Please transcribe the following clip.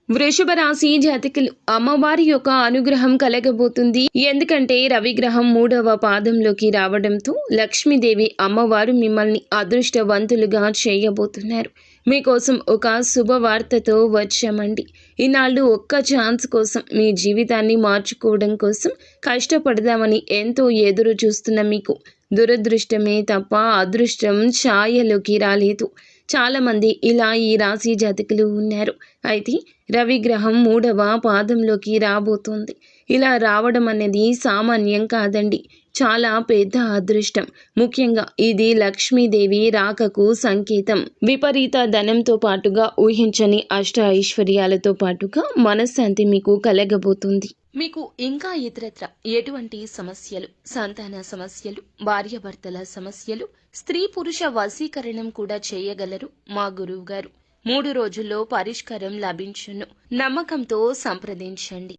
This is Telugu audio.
వృషభ రాశి జాతకులు అమ్మవారి యొక్క అనుగ్రహం కలగబోతుంది. ఎందుకంటే రవిగ్రహం 3వ పాదంలోకి రావడంతో లక్ష్మీదేవి అమ్మవారు మిమ్మల్ని అదృష్టవంతులుగా చేయబోతున్నారు. మీకోసం ఒక శుభవార్తతో వచ్చామండి. ఈనాళ్ళు ఒక్క ఛాన్స్ కోసం మీ జీవితాన్ని మార్చుకోవడం కోసం కష్టపడదామని ఎంతో ఎదురు చూస్తున్న మీకు దురదృష్టమే తప్ప అదృష్టం ఛాయలోకి రాలేదు. చాలామంది ఇలా ఈ రాశి జాతకులు ఉన్నారు. అయితే రవిగ్రహం 3వ పాదంలోకి రాబోతోంది. ఇలా రావడం అనేది సామాన్యం కాదండి, చాలా పెద్ద అదృష్టం. ముఖ్యంగా ఇది లక్ష్మీదేవి రాకకు సంకేతం. విపరీత ధనంతో పాటుగా ఊహించని అష్ట ఐశ్వర్యాలతో పాటుగా మనశ్శాంతి మీకు కలగబోతుంది. మీకు ఇంకా ఇతరత్ర ఎటువంటి సమస్యలు, సంతాన సమస్యలు, భార్యాభర్తల సమస్యలు, స్త్రీ పురుష వశీకరణం కూడా చేయగలరు మా గురువు గారు. 3 రోజుల్లో పరిష్కారం లభించును. నమ్మకంతో సంప్రదించండి.